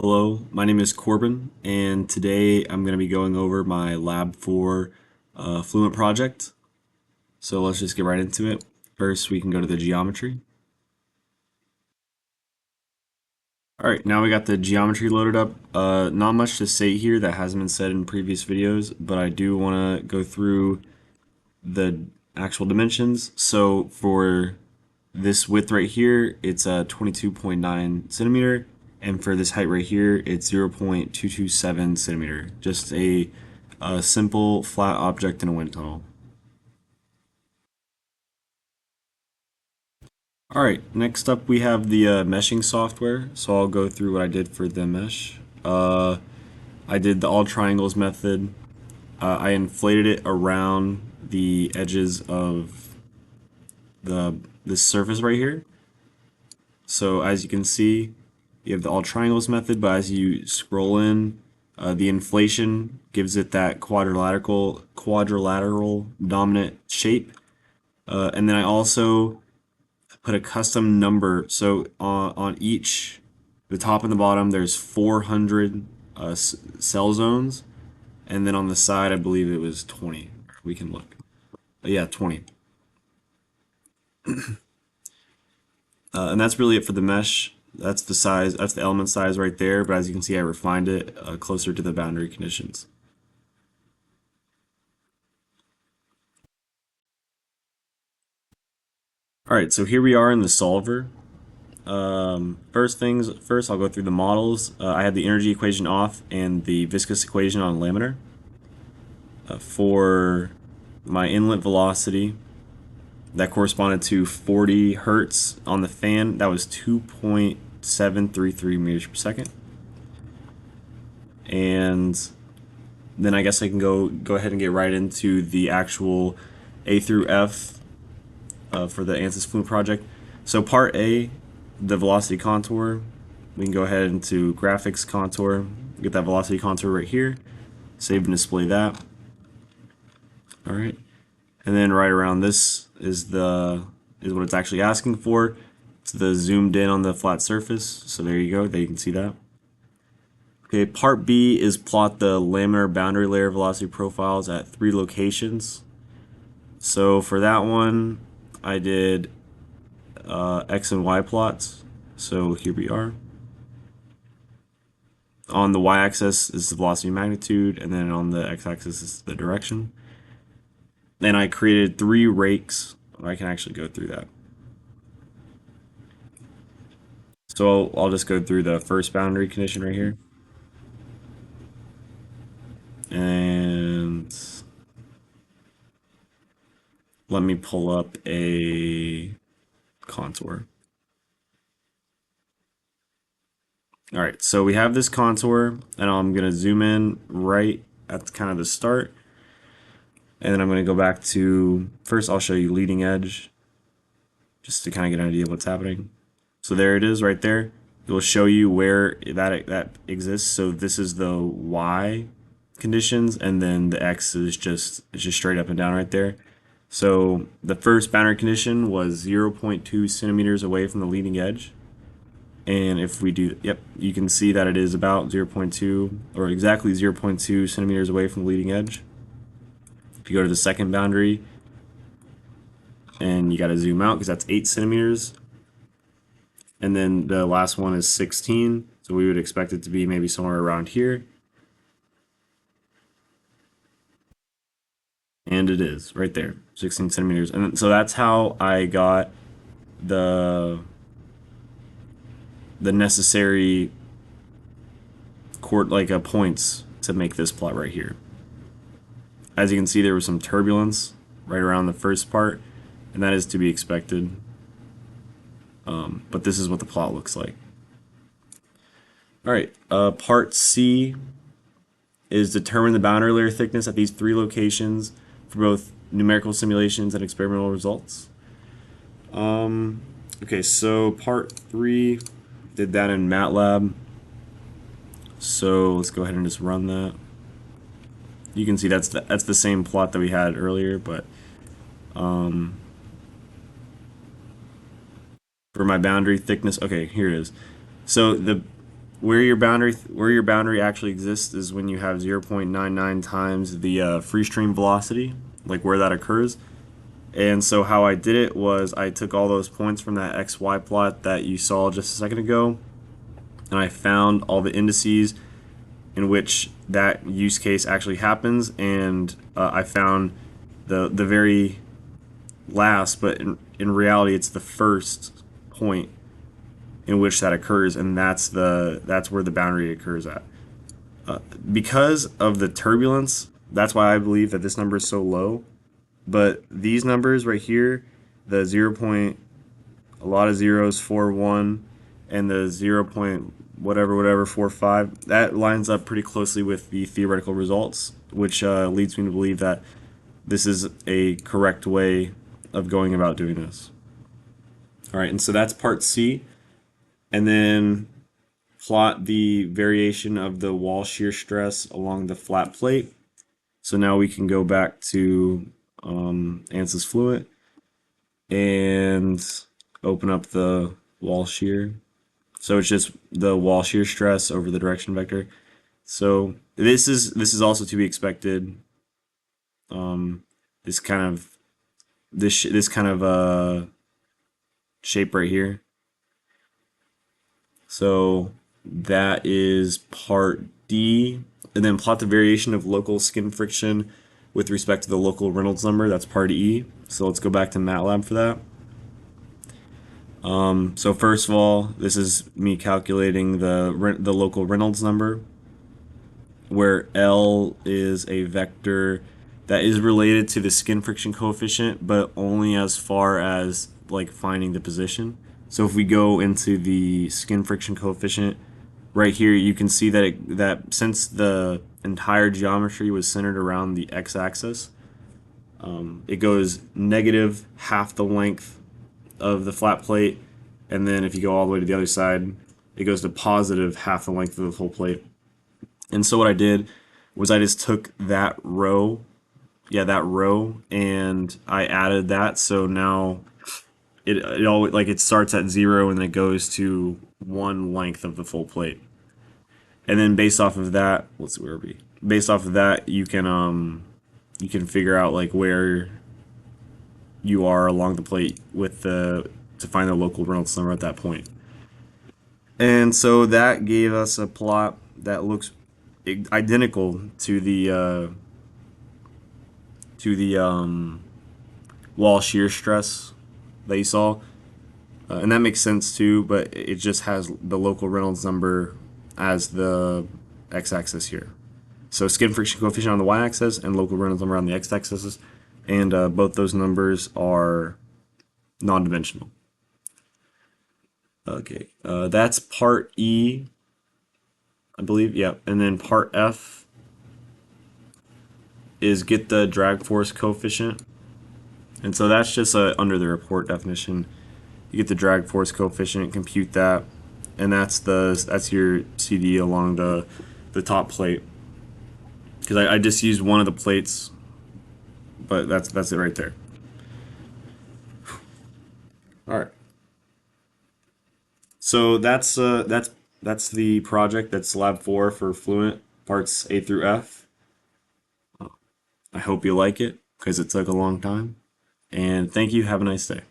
Hello, my name is Corbin, and today I'm going to be going over my Lab 4 Fluent project. So let's just get right into it. First, we can go to the geometry. Alright, now we got the geometry loaded up. Not much to say here that hasn't been said in previous videos, but I do want to go through the actual dimensions. So for this width right here, it's 22.9 centimeter, and for this height right here, it's 0.227 centimeter. Just a simple flat object in a wind tunnel. All right, next up we have the meshing software. So I'll go through what I did for the mesh. I did the all triangles method. I inflated it around the edges of this surface right here. So as you can see, you have the all triangles method, but as you scroll in, the inflation gives it that quadrilateral dominant shape. And then I also put a custom number. So on each, the top and the bottom, there's 400 cell zones. And then on the side, I believe it was 20. We can look. Yeah, 20. And that's really it for the mesh. That's the size, that's the element size right there. But as you can see, I refined it closer to the boundary conditions. All right, so here we are in the solver. First things first, I'll go through the models. I had the energy equation off and the viscous equation on laminar. For my inlet velocity, that corresponded to 40 hertz on the fan. That was 2.733 meters per second. And then I guess I can go ahead and get right into the actual A through F for the ANSYS Fluent project. So part A, the velocity contour, we can go ahead into graphics contour, get that velocity contour right here, save and display that. All right, and then right around this is what it's actually asking for. It's the zoomed in on the flat surface. So there you go. There you can see that. Okay, part B is plot the laminar boundary layer velocity profiles at 3 locations. So for that one, I did X and Y plots. So here we are. On the y-axis is the velocity magnitude, and then on the x-axis is the direction. And I created 3 rakes. I can actually go through that. So I'll just go through the first boundary condition right here. And let me pull up a contour. All right, so we have this contour, and I'm going to zoom in right at kind of the start. And then I'm going to go back to, first I'll show you leading edge, just to kind of get an idea of what's happening. So there it is right there. It will show you where that exists. So this is the Y conditions, and then the X is just straight up and down right there. So the first boundary condition was 0.2 centimeters away from the leading edge. And if we do, yep, you can see that it is about 0.2 or exactly 0.2 centimeters away from the leading edge. If you go to the second boundary, and you got to zoom out because that's 8 centimeters. And then the last one is 16, so we would expect it to be maybe somewhere around here. And it is right there, 16 centimeters. And so that's how I got the necessary points to make this plot right here. As you can see, there was some turbulence right around the first part, and that is to be expected. But this is what the plot looks like. All right, part C is determine the boundary layer thickness at these 3 locations for both numerical simulations and experimental results. Okay, so part 3 did that in MATLAB. So let's go ahead and just run that. You can see that's the same plot that we had earlier, but for my boundary thickness, okay, here it is. So where your boundary actually exists is when you have 0.99 times the free stream velocity, like where that occurs. And so how I did it was I took all those points from that XY plot that you saw just a second ago, and I found all the indices in which that use case actually happens, and I found the very last, but in reality it's the first point in which that occurs, and that's where the boundary occurs at. Because of the turbulence, that's why I believe that this number is so low. But these numbers right here, the 0 point, a lot of zeros, 4 1, and the 0 point whatever 4 5, that lines up pretty closely with the theoretical results, which leads me to believe that this is a correct way of going about doing this. All right, and so that's part C. And then plot the variation of the wall shear stress along the flat plate. So now we can go back to ANSYS Fluent and open up the wall shear. So it's just the wall shear stress over the direction vector. So this is also to be expected. This kind of this kind of shape right here. So that is part D. And then plot the variation of local skin friction with respect to the local Reynolds number. That's part E. So let's go back to MATLAB for that. So first of all, this is me calculating the local Reynolds number, where L is a vector that is related to the skin friction coefficient, but only as far as like finding the position. So if we go into the skin friction coefficient, right here you can see that that since the entire geometry was centered around the x-axis, it goes negative half the length of the flat plate, and then if you go all the way to the other side, it goes to positive half the length of the full plate. And so what I did was I just took that row, and I added that. So now it always, like, it starts at 0 and it goes to one length of the full plate. And then based off of that, let's see where we. Based off of that, you can figure out like where you are along the plate with to find the local Reynolds number at that point. And so that gave us a plot that looks identical to the wall shear stress that you saw, and that makes sense too. But it just has the local Reynolds number as the x-axis here. So skin friction coefficient on the y-axis and local Reynolds number on the x-axis, and both those numbers are non-dimensional. Okay, that's part E, I believe. Yeah, and then part F is get the drag force coefficient, and so that's just under the report definition. You get the drag force coefficient, compute that, and that's your CD along the top plate. Because I just used one of the plates, but that's it right there. All right. So that's the project. That's Lab 4 for Fluent, parts A through F. I hope you like it because it took a long time. And thank you. Have a nice day.